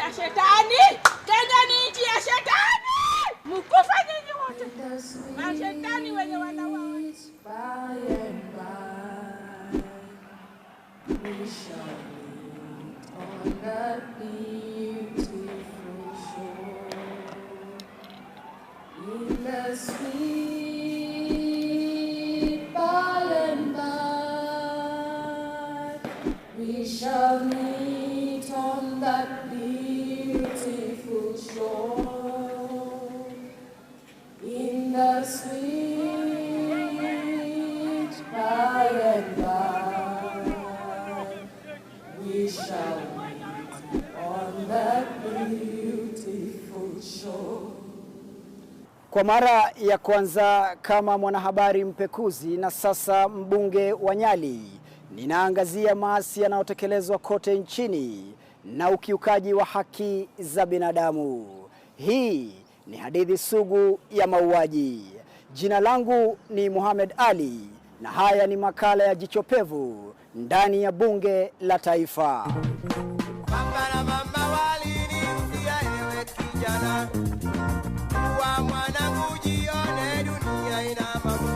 ya shetani. Kenya ni nchi ya shetani. Mkufa nyinyi wote. Mashetani wenye wanaua. We shall meet on that beautiful shore in the sweet by and by. We shall meet on that beautiful shore in the sweet by and by. We shall meet on that beautiful shore. Kwa mara ya kwanza kama mwanahabari mpekuzi na sasa mbunge wa Nyali, ninaangazia maasi yanayotekelezwa kote nchini na ukiukaji wa haki za binadamu. Hii ni hadithi sugu ya mauaji. Jina langu ni Mohamed Ali na haya ni makala ya Jicho Pevu ndani ya bunge la taifa. Baba na mama waliniambia ewe kijana, kuwa mwanangu jione dunia ina mambo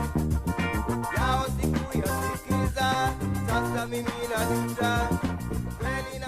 yao siku yasikiza, sasa mimi najuta kweli na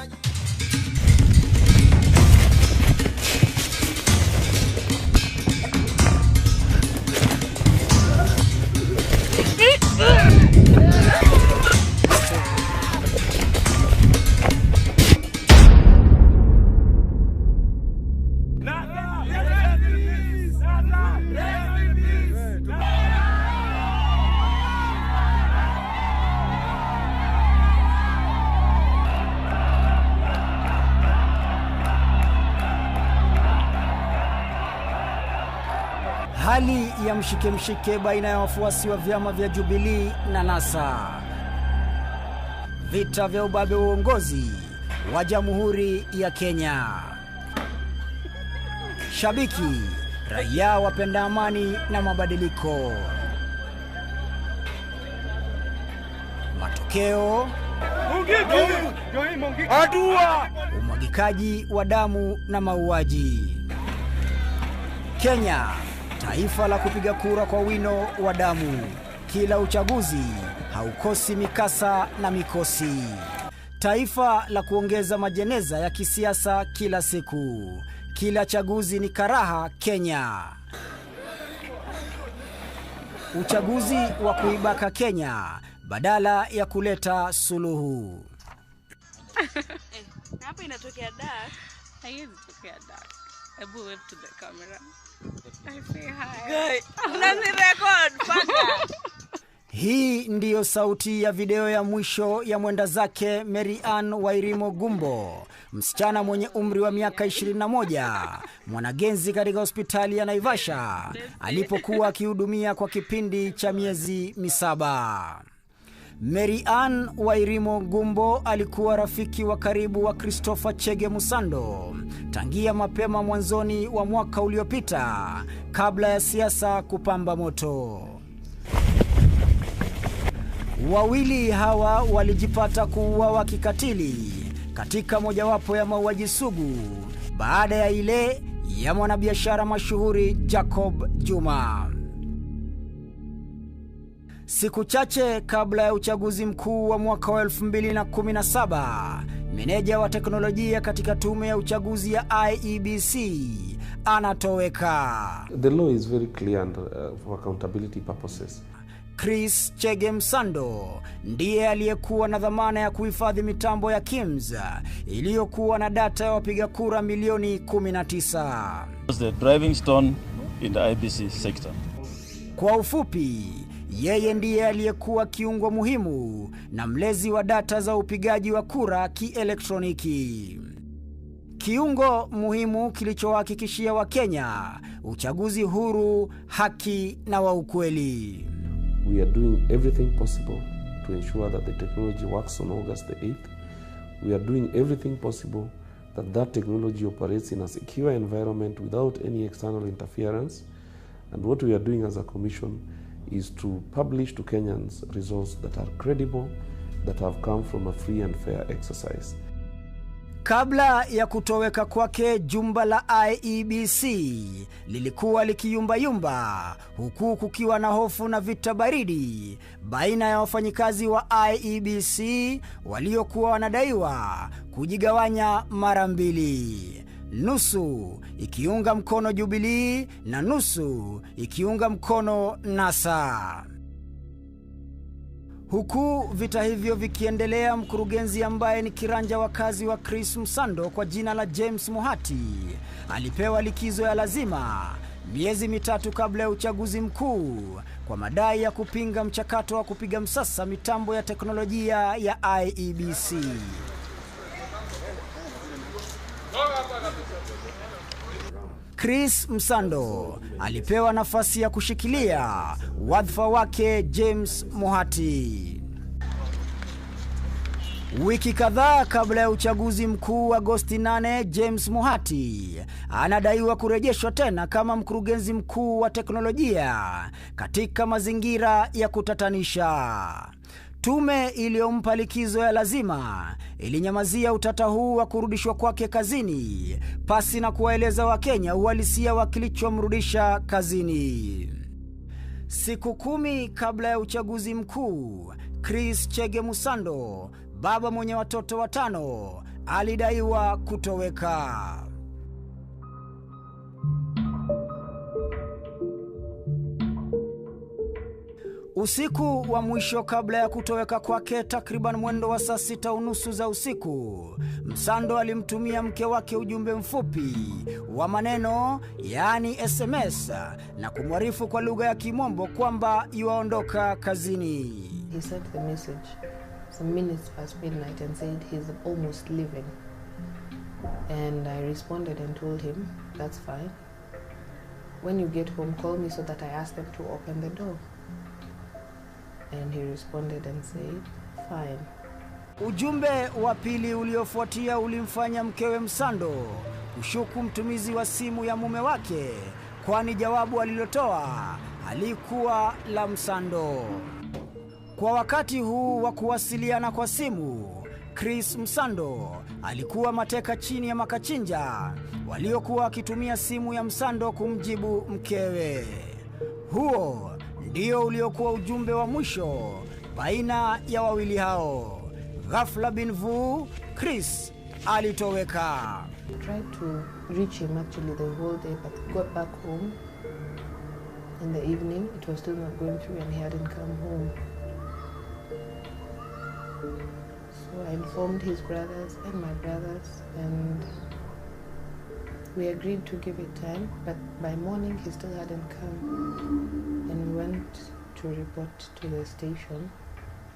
Hali ya mshike baina ya wafuasi wa vyama vya Jubilee na NASA. Vita vya ubabe wa uongozi wa Jamhuri ya Kenya. Shabiki, raia wapenda amani na mabadiliko. Matokeo, umwagikaji wa damu na mauaji. Kenya, taifa la kupiga kura kwa wino wa damu. Kila uchaguzi haukosi mikasa na mikosi. Taifa la kuongeza majeneza ya kisiasa kila siku. Kila chaguzi ni karaha Kenya. Uchaguzi wa kuibaka Kenya badala ya kuleta suluhu. Hapa inatokea dark. Haiwezi tokea dark. Ebu wave to the camera. I say hi. Good. Unazirecord paka. Hii ndiyo sauti ya video ya mwisho ya mwenda zake Mary Ann Wairimo Gumbo, msichana mwenye umri wa miaka 21, mwanagenzi katika hospitali ya Naivasha, alipokuwa akihudumia kwa kipindi cha miezi 7. Mary Ann Wairimo Gumbo alikuwa rafiki wa karibu wa Christopher Chege Musando tangia mapema mwanzoni wa mwaka uliopita, kabla ya siasa kupamba moto. Wawili hawa walijipata kuuawa kikatili katika mojawapo ya mauaji sugu baada ya ile ya mwanabiashara mashuhuri Jacob Juma. Siku chache kabla ya uchaguzi mkuu wa mwaka wa 2017, meneja wa teknolojia katika tume ya uchaguzi ya IEBC anatoweka. The law is very clear and, for accountability purposes. Chris Chege Musando ndiye aliyekuwa na dhamana ya kuhifadhi mitambo ya KIMS iliyokuwa na data ya wapiga kura milioni 19. The driving stone in the IEBC sector. Kwa ufupi, yeye ndiye aliyekuwa kiungo muhimu na mlezi wa data za upigaji wa kura kielektroniki. Kiungo muhimu kilichohakikishia Wakenya uchaguzi huru, haki na wa ukweli. We are doing everything possible to ensure that the technology works on August the 8th. We are doing everything possible that technology operates in a secure environment without any external interference. And what we are doing as a commission is to publish to Kenyans results that are credible, that have come from a free and fair exercise. Kabla ya kutoweka kwake, jumba la IEBC lilikuwa likiyumbayumba, huku kukiwa na hofu na vita baridi baina ya wafanyikazi wa IEBC waliokuwa wanadaiwa kujigawanya mara mbili, nusu ikiunga mkono Jubilee na nusu ikiunga mkono NASA. Huku vita hivyo vikiendelea, mkurugenzi ambaye ni kiranja wa kazi wa Chris Msando kwa jina la James Muhati alipewa likizo ya lazima miezi mitatu kabla ya uchaguzi mkuu kwa madai ya kupinga mchakato wa kupiga msasa mitambo ya teknolojia ya IEBC. Chris Msando alipewa nafasi ya kushikilia wadhifa wake James Muhati. Wiki kadhaa kabla ya uchaguzi mkuu Agosti 8, James Muhati anadaiwa kurejeshwa tena kama mkurugenzi mkuu wa teknolojia katika mazingira ya kutatanisha. Tume iliyompa likizo ya lazima ilinyamazia utata huu wa kurudishwa kwake kazini pasi na kuwaeleza Wakenya uhalisia wa kilichomrudisha kazini. Siku 10 kabla ya uchaguzi mkuu, Chris Chege Msando, baba mwenye watoto 5, alidaiwa kutoweka. Usiku wa mwisho kabla ya kutoweka kwake, takriban mwendo wa saa 6:30 za usiku, Msando alimtumia mke wake ujumbe mfupi wa maneno, yaani SMS, na kumwarifu kwa lugha ya Kimombo kwamba yuaondoka kazini. He sent the message some minutes past midnight and said he's almost leaving. And I responded and told him, that's fine. When you get home, call me so that I ask them to open the door. And he responded and said, fine. Ujumbe wa pili uliofuatia ulimfanya mkewe Msando kushuku mtumizi wa simu ya mume wake, kwani jawabu alilotoa halikuwa la Msando. Kwa wakati huu wa kuwasiliana kwa simu, Chris Msando alikuwa mateka chini ya makachinja waliokuwa wakitumia simu ya Msando kumjibu mkewe. Huo ndio uliokuwa ujumbe wa mwisho baina ya wawili hao. Ghafla bin vu, Chris alitoweka. I tried to reach him actually the whole day, but got back home in the evening. It was still not going through and he hadn't come home. So I informed his brothers and my brothers, and we agreed to give it time, but by morning he still hadn't come. And we went to report to the station,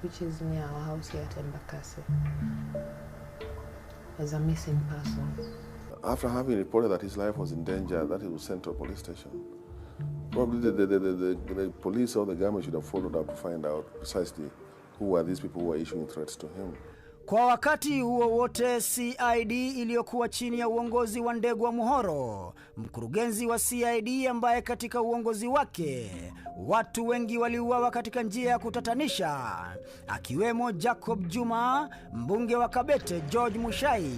which is near our house here at Embakasi, as a missing person. After having reported that his life was in danger, that he was sent to a police station. Probably the police or the government should have followed up to find out precisely who were these people who were issuing threats to him. Kwa wakati huo wote, CID iliyokuwa chini ya uongozi wa Ndegwa Muhoro, mkurugenzi wa CID ambaye katika uongozi wake watu wengi waliuawa katika njia ya kutatanisha, akiwemo Jacob Juma, mbunge wa Kabete George Mushai,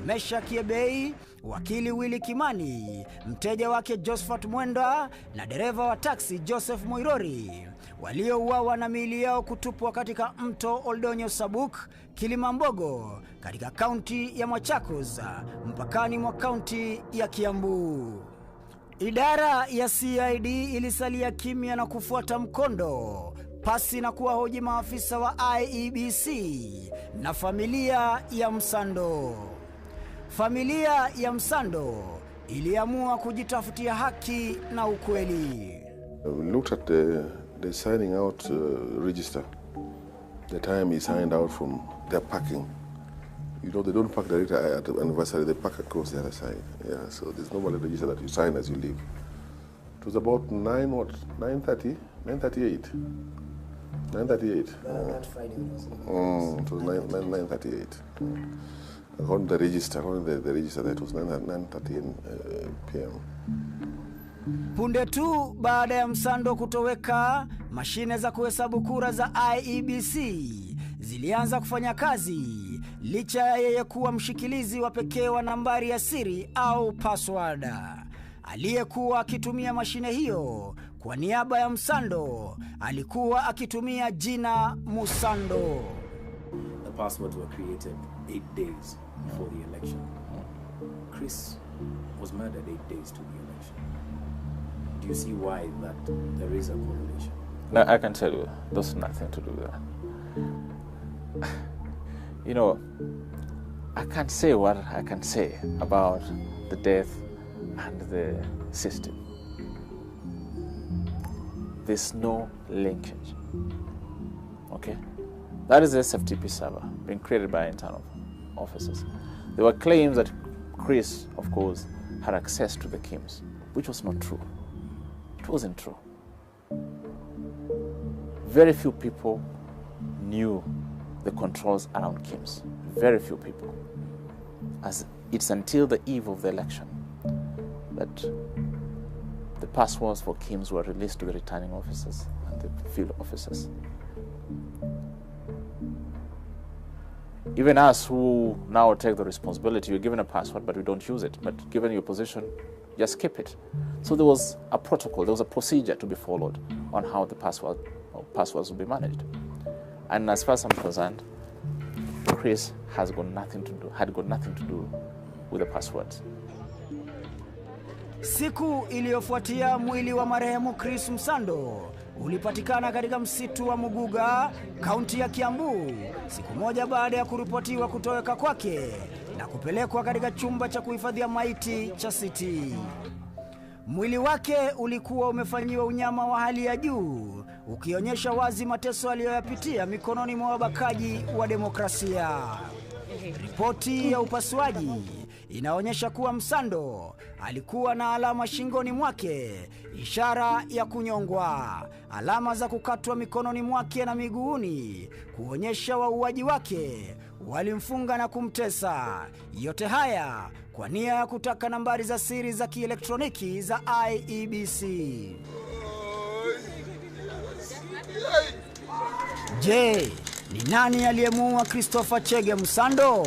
Mesha Kiebei, wakili Willy Kimani, mteja wake Josephat Mwenda na dereva wa taksi Joseph Moirori, waliouawa na miili yao kutupwa katika mto Oldonyo Sabuk, Kilimambogo, katika kaunti ya Machakos, mpakani mwa kaunti ya Kiambu. Idara ya CID ilisalia kimya na kufuata mkondo, pasi na kuwahoji maafisa wa IEBC na familia ya Msando. Familia ya Msando iliamua kujitafutia haki na ukweli. We looked at the signing out register. The time he signed out from their parking. You know, they don't park directly at the anniversary, they park across the other side. Yeah, so there's nobody register that you sign as you leave. It was about 9:38. 9:38. That Friday was it was 9:38. According to the register, that was 9:30 p.m. Punde tu baada ya Msando kutoweka, mashine za kuhesabu kura za IEBC zilianza kufanya kazi licha ya yeye kuwa mshikilizi wa pekee wa nambari ya siri au password. Aliyekuwa akitumia mashine hiyo kwa niaba ya Msando alikuwa akitumia jina Musando. The passwords were created 8 days before the election. Chris was murdered 8 days to the election. Do you see why that there is a correlation? No, I can tell you, there's nothing to do with that. You know, I can't say what I can say about the death and the system. There's no linkage. Okay? That is the SFTP server being created by internal officers. There were claims that Chris, of course, had access to the KIMS, which was not true. It wasn't true. Very few people knew the controls around KIMS. Very few people. As it's until the eve of the election that the passwords for KIMS were released to the returning officers and the field officers. Even us who now take the responsibility, we're given a password, but we don't use it. But given your position, just keep it. So there was a protocol, there was a procedure to be followed on how the passwords will be managed. And as far as I'm concerned, Chris had got nothing to do with the passwords. Siku iliyofuatia mwili wa marehemu Chris Msando ulipatikana katika msitu wa Muguga, kaunti ya Kiambu, siku moja baada ya kuripotiwa kutoweka kwake na kupelekwa katika chumba cha kuhifadhia maiti cha City. Mwili wake ulikuwa umefanyiwa unyama wa hali ya juu, ukionyesha wazi mateso aliyoyapitia mikononi mwa wabakaji wa demokrasia. Ripoti ya upasuaji inaonyesha kuwa Msando alikuwa na alama shingoni mwake, ishara ya kunyongwa, alama za kukatwa mikononi mwake na miguuni, kuonyesha wauaji wake walimfunga na kumtesa. Yote haya kwa nia ya kutaka nambari za siri za kielektroniki za IEBC. Je, ni nani aliyemuua Christopher Chege Msando?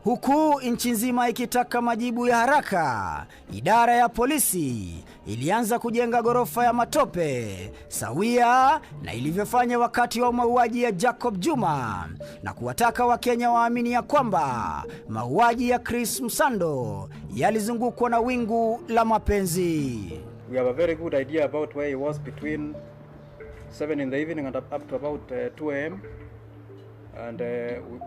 Huku nchi nzima ikitaka majibu ya haraka, idara ya polisi ilianza kujenga gorofa ya matope sawia na ilivyofanya wakati wa mauaji ya Jacob Juma, na kuwataka Wakenya waamini ya kwamba mauaji ya Chris Msando yalizungukwa na wingu la mapenzi. We have a very good idea about where he was between 7 in the evening and up to about 2 a.m. And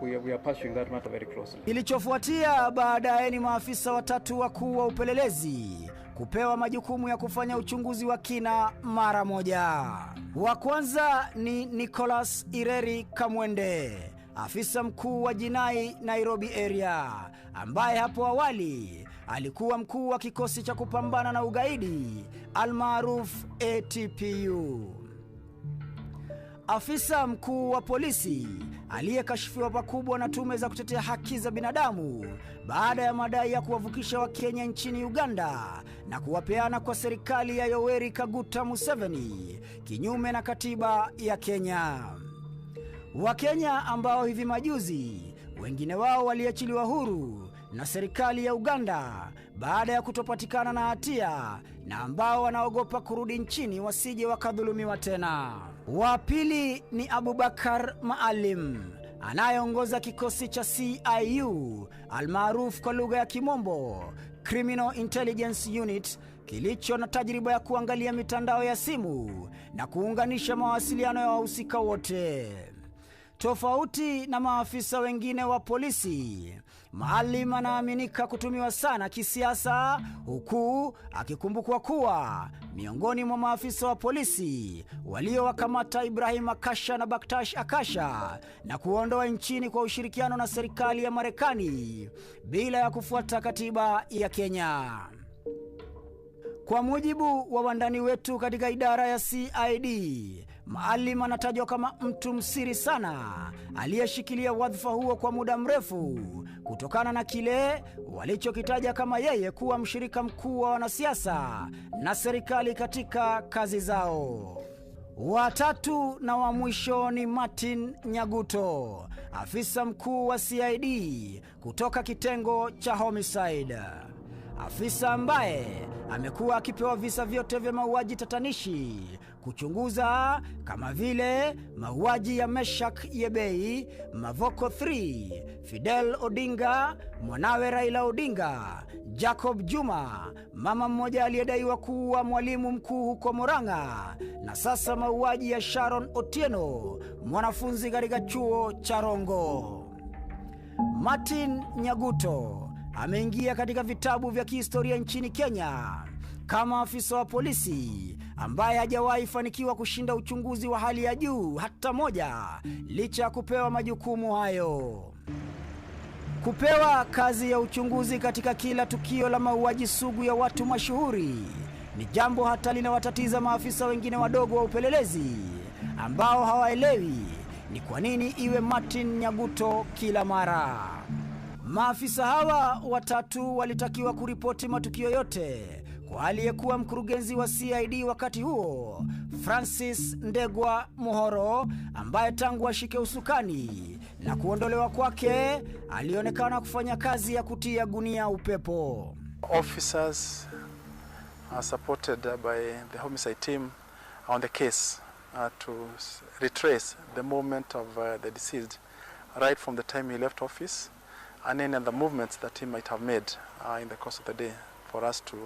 we are pursuing that matter very closely. Kilichofuatia baadaye ni maafisa watatu wakuu wa upelelezi kupewa majukumu ya kufanya uchunguzi wa kina mara moja. Wa kwanza ni Nicholas Ireri Kamwende, afisa mkuu wa jinai Nairobi area, ambaye hapo awali alikuwa mkuu wa kikosi cha kupambana na ugaidi almaruf ATPU. Afisa mkuu wa polisi aliyekashifiwa pakubwa na tume za kutetea haki za binadamu baada ya madai ya kuwavukisha Wakenya nchini Uganda na kuwapeana kwa serikali ya Yoweri Kaguta Museveni kinyume na katiba ya Kenya. Wakenya ambao hivi majuzi wengine wao waliachiliwa huru na serikali ya Uganda baada ya kutopatikana na hatia, na ambao wanaogopa kurudi nchini wasije wakadhulumiwa tena. Wa pili ni Abubakar Maalim, anayeongoza kikosi cha CIU almaarufu kwa lugha ya Kimombo Criminal Intelligence Unit, kilicho na tajriba ya kuangalia mitandao ya simu na kuunganisha mawasiliano ya wahusika wote. Tofauti na maafisa wengine wa polisi, Maalim anaaminika kutumiwa sana kisiasa, huku akikumbukwa kuwa miongoni mwa maafisa wa polisi waliowakamata Ibrahim Akasha na Baktash Akasha na kuondoa nchini kwa ushirikiano na serikali ya Marekani bila ya kufuata katiba ya Kenya. Kwa mujibu wa wandani wetu katika idara ya CID, Maalim anatajwa kama mtu msiri sana aliyeshikilia wadhifa huo kwa muda mrefu kutokana na kile walichokitaja kama yeye kuwa mshirika mkuu wa wanasiasa na serikali katika kazi zao. Watatu na wa mwisho ni Martin Nyaguto, afisa mkuu wa CID kutoka kitengo cha homicide. Afisa ambaye amekuwa akipewa visa vyote vya mauaji tatanishi kuchunguza, kama vile mauaji ya Meshak Yebei, Mavoko 3, Fidel Odinga, mwanawe Raila Odinga, Jacob Juma, mama mmoja aliyedaiwa kuwa mwalimu mkuu huko Murang'a, na sasa mauaji ya Sharon Otieno, mwanafunzi katika chuo cha Rongo. Martin Nyaguto ameingia katika vitabu vya kihistoria nchini Kenya kama afisa wa polisi ambaye hajawahi fanikiwa kushinda uchunguzi wa hali ya juu hata moja licha ya kupewa majukumu hayo. Kupewa kazi ya uchunguzi katika kila tukio la mauaji sugu ya watu mashuhuri ni jambo hata linawatatiza maafisa wengine wadogo wa upelelezi ambao hawaelewi ni kwa nini iwe Martin Nyaguto kila mara. Maafisa hawa watatu walitakiwa kuripoti matukio yote kwa aliyekuwa mkurugenzi wa CID wakati huo, Francis Ndegwa Muhoro, ambaye tangu ashike usukani na kuondolewa kwake alionekana kufanya kazi ya kutia gunia upepo. Officers are supported by the homicide team on the case to retrace the movement of the deceased right from the time he left office and any other movements that he might have made in the course of the day, for us to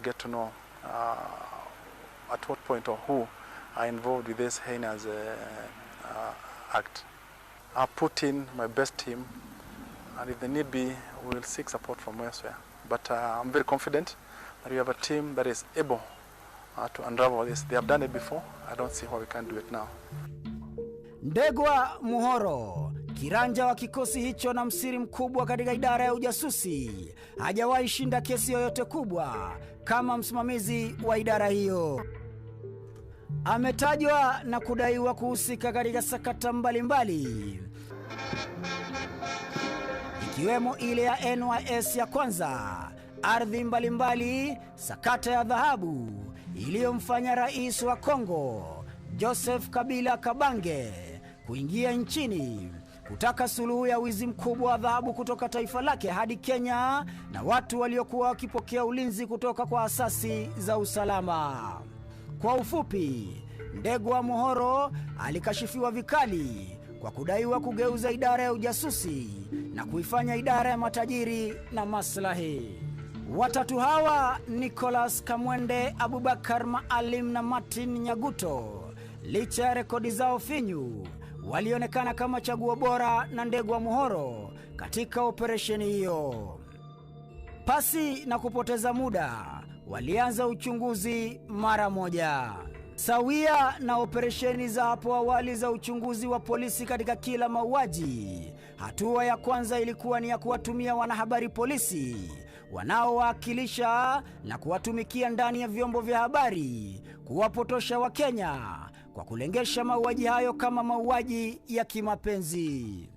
get to know at what point or who are involved with this heinous act. I've put in my best team, and if the need be, we will seek support from elsewhere. But I'm very confident that we have a team that is able to unravel this. They have done it before. I don't see why we can't do it now. Ndegwa Muhoro, kiranja wa kikosi hicho na msiri mkubwa katika idara ya ujasusi, hajawahi shinda kesi yoyote kubwa kama msimamizi wa idara hiyo. Ametajwa na kudaiwa kuhusika katika sakata mbalimbali, ikiwemo ile ya NYS ya kwanza, ardhi mbalimbali, sakata ya dhahabu iliyomfanya rais wa Kongo Joseph Kabila Kabange kuingia nchini kutaka suluhu ya wizi mkubwa wa dhahabu kutoka taifa lake hadi Kenya na watu waliokuwa wakipokea ulinzi kutoka kwa asasi za usalama. Kwa ufupi, Ndegwa Muhoro alikashifiwa vikali kwa kudaiwa kugeuza idara ya ujasusi na kuifanya idara ya matajiri na maslahi. Watatu hawa, Nicholas Kamwende, Abubakar Maalim na Martin Nyaguto, licha ya rekodi zao finyu, walionekana kama chaguo bora na Ndegwa Muhoro katika operesheni hiyo. Pasi na kupoteza muda, walianza uchunguzi mara moja. Sawia na operesheni za hapo awali za uchunguzi wa polisi katika kila mauaji, hatua ya kwanza ilikuwa ni ya kuwatumia wanahabari polisi wanaowakilisha na kuwatumikia ndani ya vyombo vya habari kuwapotosha Wakenya kwa kulengesha mauaji hayo kama mauaji ya kimapenzi.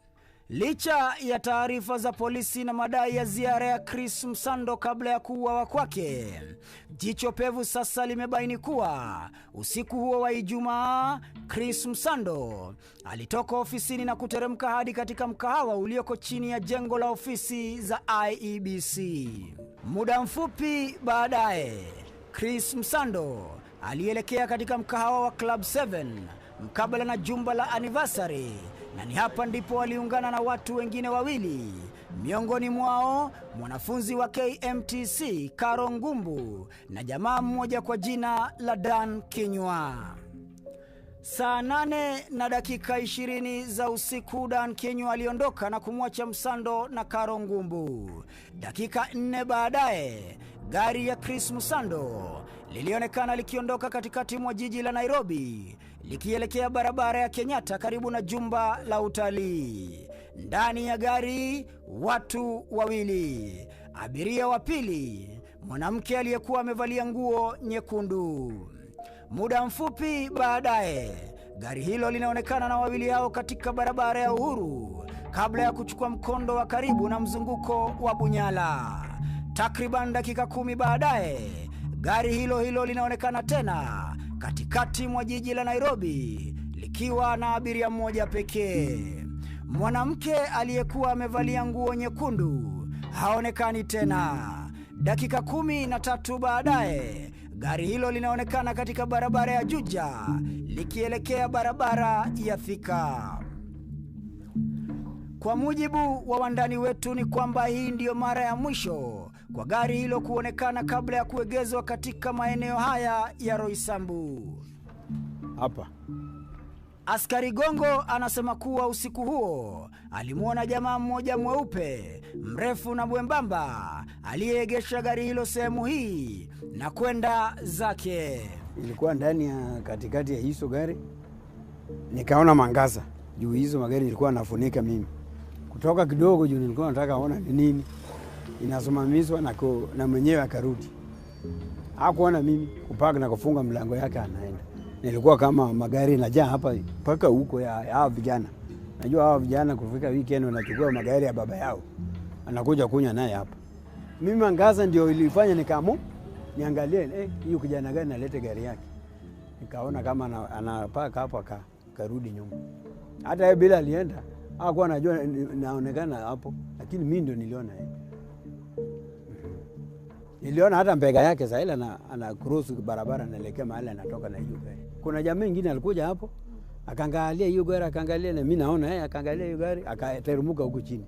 Licha ya taarifa za polisi na madai ya ziara ya Chris Msando kabla ya kuuawa kwake, Jicho Pevu sasa limebaini kuwa usiku huo wa Ijumaa, Chris Msando alitoka ofisini na kuteremka hadi katika mkahawa ulioko chini ya jengo la ofisi za IEBC. Muda mfupi baadaye, Chris Msando alielekea katika mkahawa wa Club 7 mkabala na jumba la anniversary, na ni hapa ndipo waliungana na watu wengine wawili, miongoni mwao mwanafunzi wa KMTC Karo Ngumbu na jamaa mmoja kwa jina la Dan Kinywa. Saa 8:20 za usiku, Dan Kinywa aliondoka na kumwacha Msando na Karo Ngumbu. Dakika 4 baadaye, gari ya Chris Msando lilionekana likiondoka katikati mwa jiji la Nairobi likielekea barabara ya Kenyatta karibu na jumba la utalii. Ndani ya gari, watu wawili. Abiria wa pili, mwanamke aliyekuwa amevalia nguo nyekundu. Muda mfupi baadaye, gari hilo linaonekana na wawili hao katika barabara ya Uhuru kabla ya kuchukua mkondo wa karibu na mzunguko wa Bunyala. Takriban dakika 10 baadaye, gari hilo linaonekana tena katikati mwa jiji la Nairobi likiwa na abiria mmoja pekee. Mwanamke aliyekuwa amevalia nguo nyekundu haonekani tena. Dakika 13 baadaye, gari hilo linaonekana katika barabara ya Juja likielekea barabara ya Thika. Kwa mujibu wa wandani wetu ni kwamba hii ndiyo mara ya mwisho kwa gari hilo kuonekana kabla ya kuegezwa katika maeneo haya ya Roysambu. Hapa Askari Gongo anasema kuwa usiku huo alimuona jamaa mmoja mweupe, mrefu na mwembamba, aliyeegesha gari hilo sehemu hii na kwenda zake. Ilikuwa ndani ya katikati ya hizo gari. Nikaona mangaza juu hizo magari ilikuwa nafunika mimi. Kutoka kidogo juu nilikuwa nataka aona ni nini inasimamishwa na mwenyewe akarudi. Hakuona mimi kupaka na kufunga mlango yake anaenda. Nilikuwa kama magari najaa hapa mpaka huko ya hao vijana. Najua hao vijana kufika weekend wanachukua magari ya baba yao. Anakuja kunya naye hapa. Mimi mangaza ndio ilifanya nikaamua niangalie hiyo kijana gani analeta gari yake. Nikaona kama anapaka hapo akarudi nyuma. Hata yeye bila alienda, hakuwa anajua naonekana hapo, lakini mimi ndio niliona yeye. Niliona hata mbega yake Zaila ana cross barabara anaelekea mahali anatoka na hiyo gari. Kuna jamaa mwingine alikuja hapo, akaangalia hiyo gari, akaangalia na mimi naona yeye akaangalia hiyo gari, akaterumuka huko chini.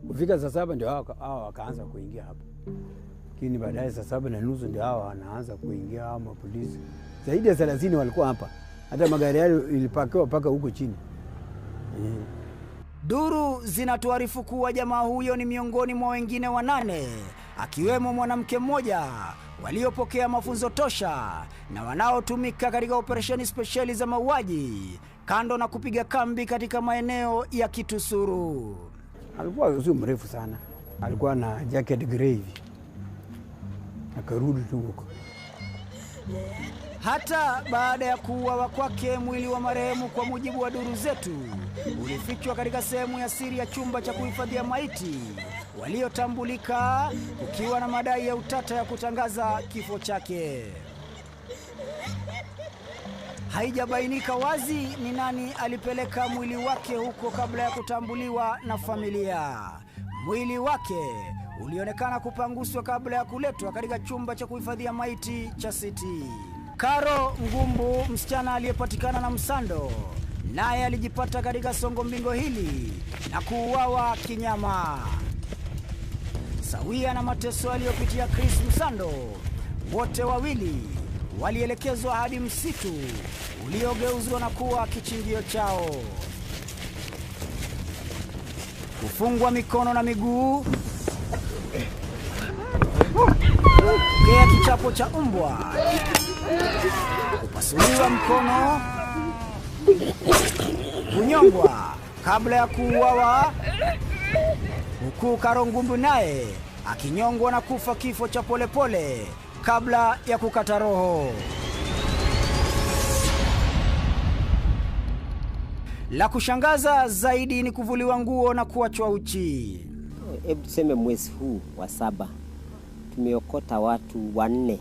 Kufika saa 7 ndio hao wakaanza kuingia hapo. Lakini baadaye saa 7:30 ndio hao wanaanza kuingia hao mapolisi. Zaidi ya 30 walikuwa hapa. Hata magari yao ilipakiwa paka huko chini. Duru zinatuarifu kuwa jamaa huyo ni miongoni mwa wengine 8, akiwemo mwanamke mmoja waliopokea mafunzo tosha na wanaotumika katika operesheni speciali za mauaji, kando na kupiga kambi katika maeneo ya Kitusuru. Alikuwa sio mrefu sana. Alikuwa na jacket grey. Akarudi tu huko. Hata baada ya kuuawa kwake, mwili wa marehemu kwa mujibu wa duru zetu ulifichwa katika sehemu ya siri ya chumba cha kuhifadhia maiti waliotambulika, kukiwa na madai ya utata ya kutangaza kifo chake. Haijabainika wazi ni nani alipeleka mwili wake huko kabla ya kutambuliwa na familia. Mwili wake ulionekana kupanguswa kabla ya kuletwa katika chumba cha kuhifadhia maiti cha City. Karo Ngumbu, msichana aliyepatikana na msando, naye alijipata katika songo mbingo hili na kuuawa kinyama. Sawia na mateso aliyopitia Chris Msando, wote wawili walielekezwa hadi msitu uliogeuzwa na kuwa kichinjio chao. Kufungwa mikono na miguu, kea kichapo cha umbwa, kupasuliwa mkono, kunyongwa kabla ya kuuawa, huku Karo Ngumbu naye akinyongwa na kufa kifo cha polepole kabla ya kukata roho. La kushangaza zaidi ni kuvuliwa nguo na kuachwa uchi. Hebu tuseme mwezi huu wa 7 tumeokota watu 4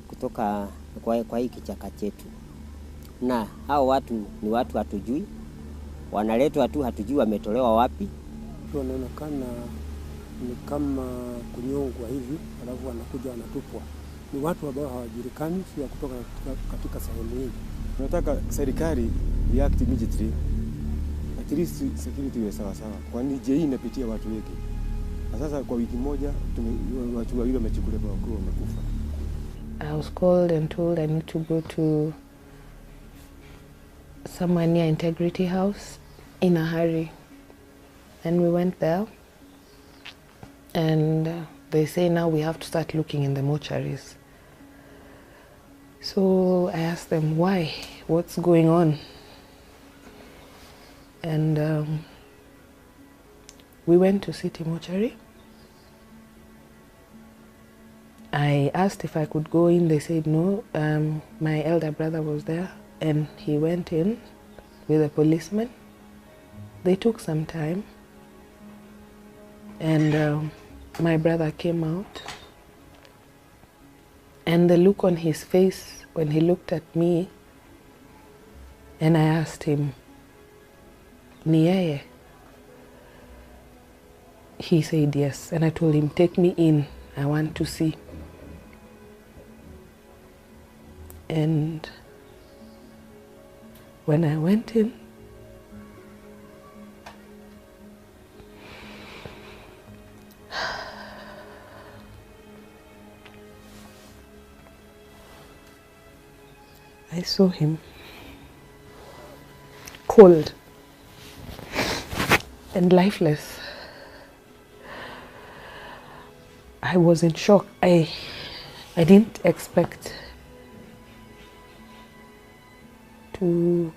kutoka kwa hii kichaka chetu, na hao watu ni watu hatujui, wanaletwa tu hatujui wametolewa wapi. Wanaonekana ni kama kunyongwa hivi, alafu wanakuja wanatupwa. Ni watu ambao hawajulikani, sio kutoka katika sehemu hii. Tunataka serikali react immediately, at least security iwe sawa sawa, kwani JE inapitia watu wengi. Sasa kwa wiki moja watu wawili wamechukuliwa kwa wamekufa. I was called and told I need to go to somewhere near Integrity House in a hurry. And we went there, and they say now we have to start looking in the mortuaries. So I asked them, why? What's going on? And we went to City Mortuary. I asked if I could go in. They said no. My elder brother was there, and he went in with a policeman. They took some time, and my brother came out, and the look on his face when he looked at me, and I asked him, "Ni yeye?" He said yes, and I told him, "Take me in, I want to see." And when I went in, I saw him cold and lifeless. I was in shock. I didn't expect to.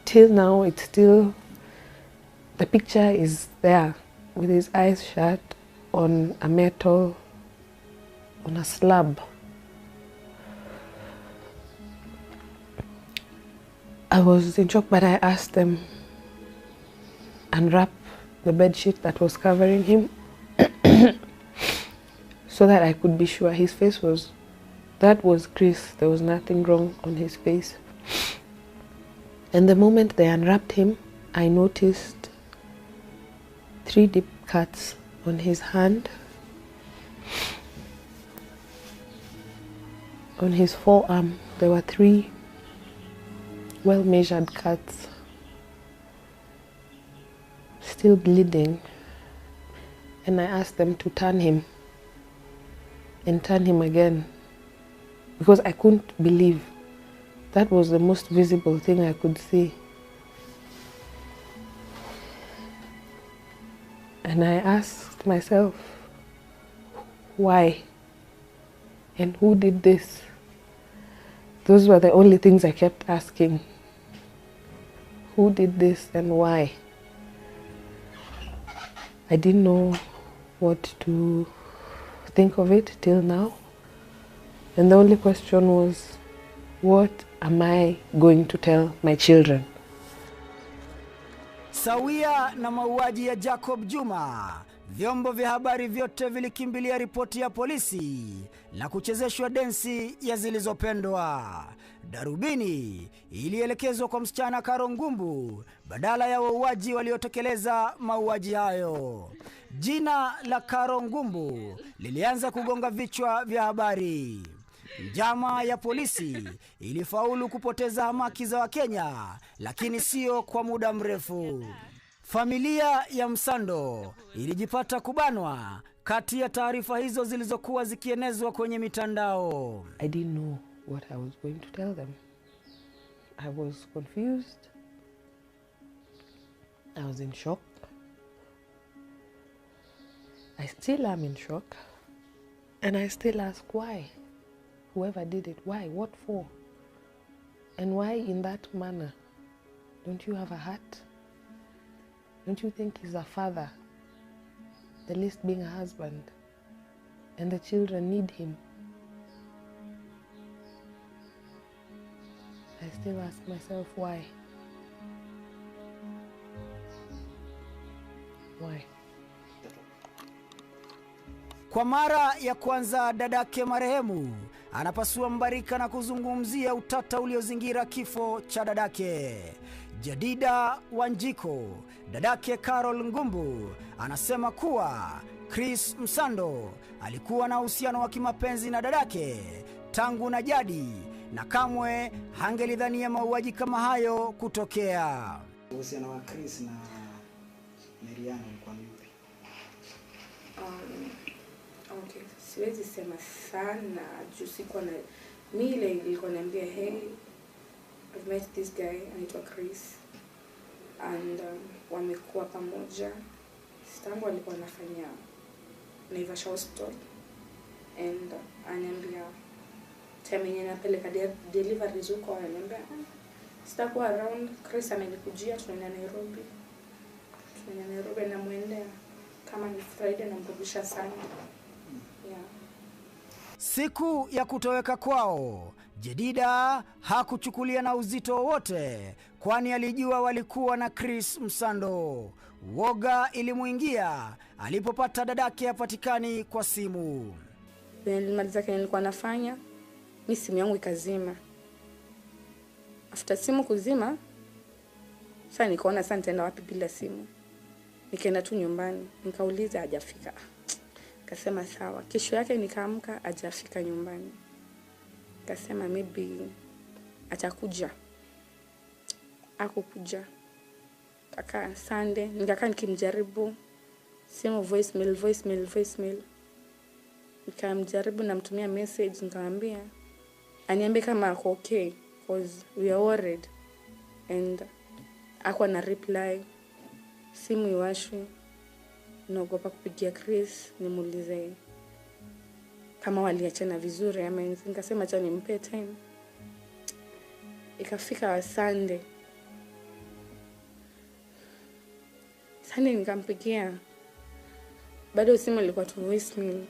Till now, it's still, the picture is there with his eyes shut on a metal, on a slab. I was in shock, but I asked them, unwrap the bed sheet that was covering him so that I could be sure his face was, that was Chris. There was nothing wrong on his face. And the moment they unwrapped him, I noticed 3 deep cuts on his hand, on his forearm. There were 3 well-measured cuts, still bleeding. And I asked them to turn him and turn him again, because I couldn't believe that was the most visible thing I could see. And I asked myself, why? And who did this? Those were the only things I kept asking. Who did this and why? I didn't know what to think of it till now. And the only question was, what am I going to tell my children? Sawia na mauaji ya Jacob Juma, vyombo vya habari vyote vilikimbilia ripoti ya polisi na kuchezeshwa densi ya zilizopendwa. Darubini ilielekezwa kwa msichana Karo Ngumbu badala ya wauaji waliotekeleza mauaji hayo. Jina la Karo Ngumbu lilianza kugonga vichwa vya habari. Njama ya polisi ilifaulu kupoteza hamaki za Wakenya, lakini sio kwa muda mrefu. Familia ya Msando ilijipata kubanwa kati ya taarifa hizo zilizokuwa zikienezwa kwenye mitandao. I didn't know what I was going to tell them. I was confused. I was in shock. I still am in shock. And I still ask why. Whoever did it, why? What for? And why in that manner? Don't you have a heart? Don't you think he's a father? The least being a husband. And the children need him. I still ask myself why. Why? Kwa mara ya kwanza dadake marehemu anapasua mbarika na kuzungumzia utata uliozingira kifo cha dadake. Jadida Wanjiko, dadake Carol Ngumbu, anasema kuwa Chris Msando alikuwa na uhusiano wa kimapenzi na dadake tangu na jadi, na kamwe hangelidhania mauaji kama hayo kutokea. Uhusiano wa Chris na Mariana ulikuwa vipi? Okay, siwezi sema sana juu siko na mile ilikuwa niambia, hey, I've met this guy anaitwa Chris and wamekuwa pamoja. Sitangu alikuwa anafanya Naivasha Hospital and ananiambia time yenye napeleka deliveries huko, ananiambia sitakuwa around. Chris amenikujia, tunaenda Nairobi na muendea kama ni Friday na mrudisha Sunday. Yeah. Siku ya kutoweka kwao, Jedida hakuchukulia na uzito wowote, kwani alijua walikuwa na Chris Msando. Woga ilimuingia alipopata dadake hapatikani kwa simu. Nilimaliza kile nilikuwa nafanya, mimi simu yangu ikazima. After simu kuzima, sasa nikaona sasa nitaenda wapi bila simu. Nikaenda tu nyumbani, nikauliza hajafika. Akasema sawa. Kesho yake nikaamka hajafika nyumbani. Akasema maybe atakuja. Hakukuja. Kaka Sunday, nikakaa nikimjaribu simu, voicemail. Nikamjaribu, namtumia message, nikamwambia aniambie kama ako okay because we are worried, and akwa na reply simu iwashwe. Naogopa kupigia Chris nimuulize kama waliachana vizuri ama nikasema acha nimpe time. Ikafika Sunday nikampigia, bado simu ilikuwa tu voicemail.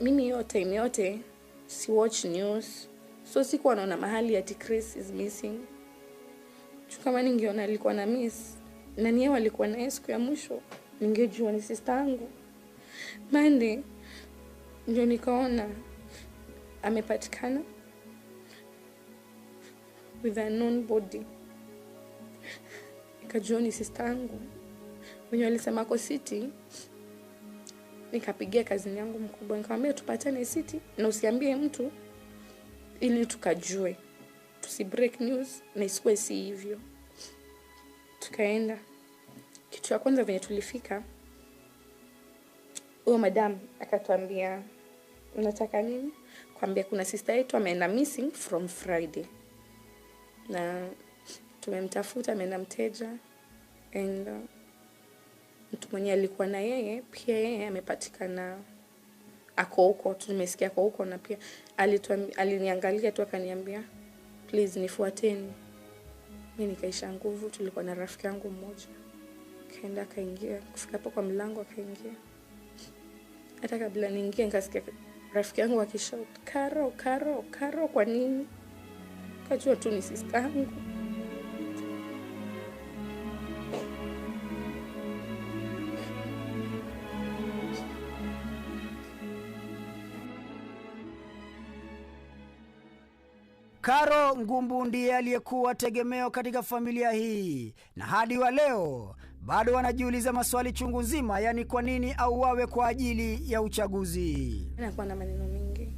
Mimi yote si watch news, so sikuwa naona mahali ati Chris is missing. Kama ningeona alikuwa na miss na niye walikuwa na siku ya mwisho, ningejua ni sister yangu. Monday ndio nikaona amepatikana with a known body. Nikajua ni sister yangu. Mwenye alisema ako City. Nikapigia kazini yangu mkubwa, nikamwambia tupatane City na usiambie mtu ili tukajue. Tusi break news na isikuwe si hivyo. Tukaenda. Kitu cha kwanza venye tulifika, huyo madam akatuambia unataka nini? Kwambia kuna sister yetu ameenda missing from Friday. Na tumemtafuta, ameenda mteja, and mtu mwenye alikuwa na yeye pia yeye amepatikana ako huko. Tumesikia ako huko, na pia aliniangalia tu akaniambia please nifuateni. Mimi nikaisha nguvu. Tulikuwa na rafiki yangu mmoja, kaenda kaingia, kufika hapo kwa mlango akaingia. Hata kabla niingie nikasikia rafiki yangu akishout Karo, kwa nini? Kajua tu ni sister yangu. Karo Ngumbu ndiye aliyekuwa tegemeo katika familia hii, na hadi wa leo bado wanajiuliza maswali chungu nzima, yani kwa nini au wawe kwa ajili ya uchaguzi. Anakuwa na maneno mengi.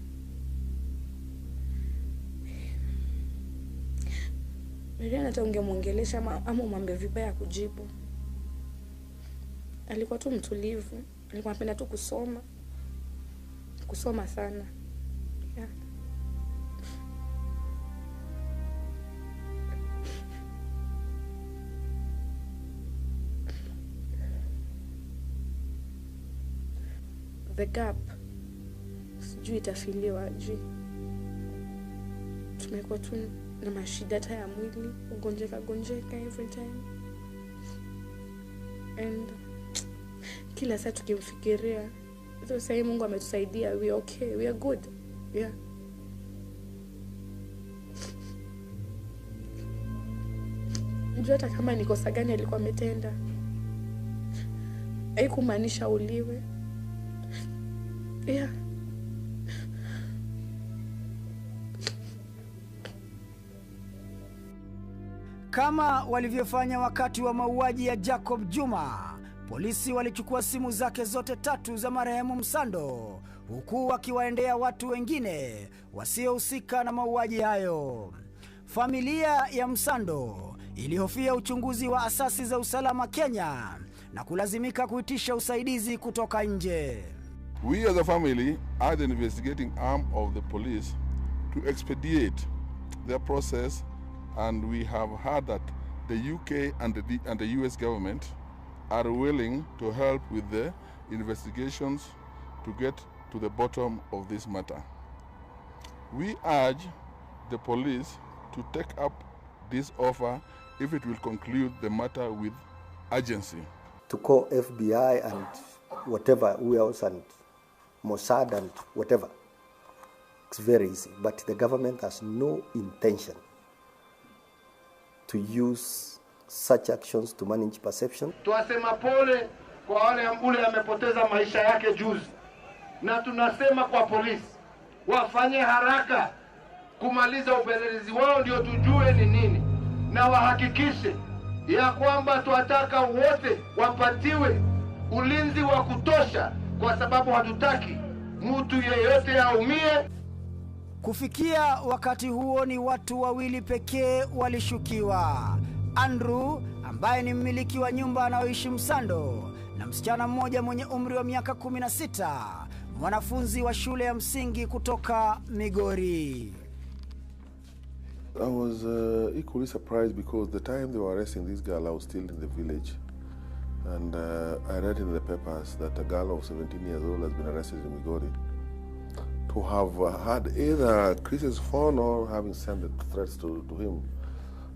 Miriam hata ungemuongelesha ama umwambie vibaya kujibu. Alikuwa tu mtulivu, alikuwa anapenda tu kusoma sana. Yeah. The gap sijui itafiliwa aje. Tumekuwa tu na mashida hata ya mwili, gonjeka every time, and kila saa tukimfikiria so sasa Mungu ametusaidia, we are okay, we are good. Yeah. Njoo hata kama ni kosa gani alikuwa ametenda, haikumaanisha uliwe. Yeah. Kama walivyofanya wakati wa mauaji ya Jacob Juma, polisi walichukua simu zake zote 3 za marehemu Msando, huku wakiwaendea watu wengine wasiohusika na mauaji hayo. Familia ya Msando ilihofia uchunguzi wa asasi za usalama Kenya na kulazimika kuitisha usaidizi kutoka nje. We as a family are the investigating arm of the police to expedite their process, and we have heard that the UK and the US government are willing to help with the investigations to get to the bottom of this matter. We urge the police to take up this offer if it will conclude the matter with urgency. To call FBI and whatever, who else, and Mossad and whatever, it's very easy. But the government has no intention to use such actions to manage perception. Tuasema pole kwa wale ule amepoteza maisha yake juzi, na tunasema kwa polisi wafanye haraka kumaliza upelelezi wao ndio tujue ni nini, na wahakikishe ya kwamba tuataka wote wapatiwe ulinzi wa kutosha, kwa sababu hatutaki mtu yeyote aumie. Kufikia wakati huo ni watu wawili pekee walishukiwa. Andrew ambaye ni mmiliki wa nyumba anaoishi Msando, na msichana mmoja mwenye umri wa miaka 16, mwanafunzi wa shule ya msingi kutoka Migori. I was equally surprised because the time they were arresting this girl, I was still in the village. And I read in the papers that a girl of 17 years old has been arrested in Migori. To have had either Chris's phone or having sent the threats to him,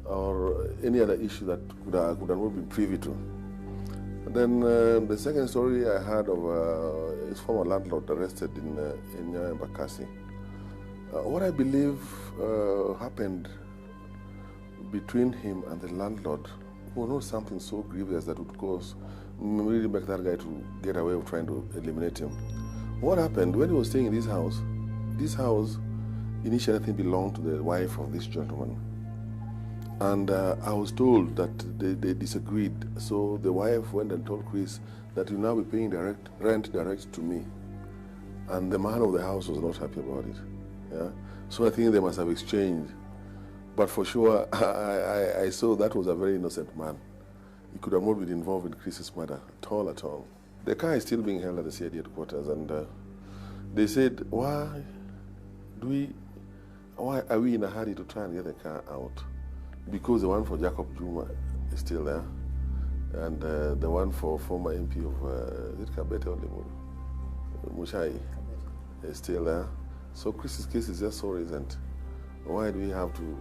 or any other issue that could have not been privy to. And then the second story I heard of his former landlord arrested in Embakasi. What I believe happened between him and the landlord was not something so grievous that would cause really make that guy to get away of trying to eliminate him. What happened when he was staying in this house initially belonged to the wife of this gentleman. And I was told that they disagreed. So the wife went and told Chris that you'll now be paying rent direct to me. And the man of the house was not happy about it. Yeah? So I think they must have exchanged. But for sure, I saw that was a very innocent man. He could have not been involved in Chris's murder at all. The car is still being held at the CID headquarters, and they said, why are we in a hurry to try and get the car out? Because the one for Jacob Juma is still there, and the one for former MP of Kabete Mushai is still there. So Chris's case is just so recent. Why do we have to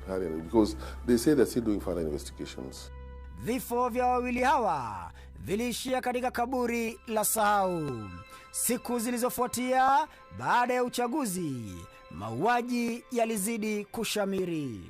hurry? Because they say they're still doing further investigations. Vifo vya wawili hawa vilishia katika kaburi la sahau. Siku zilizofuatia baada ya uchaguzi, mauaji yalizidi kushamiri.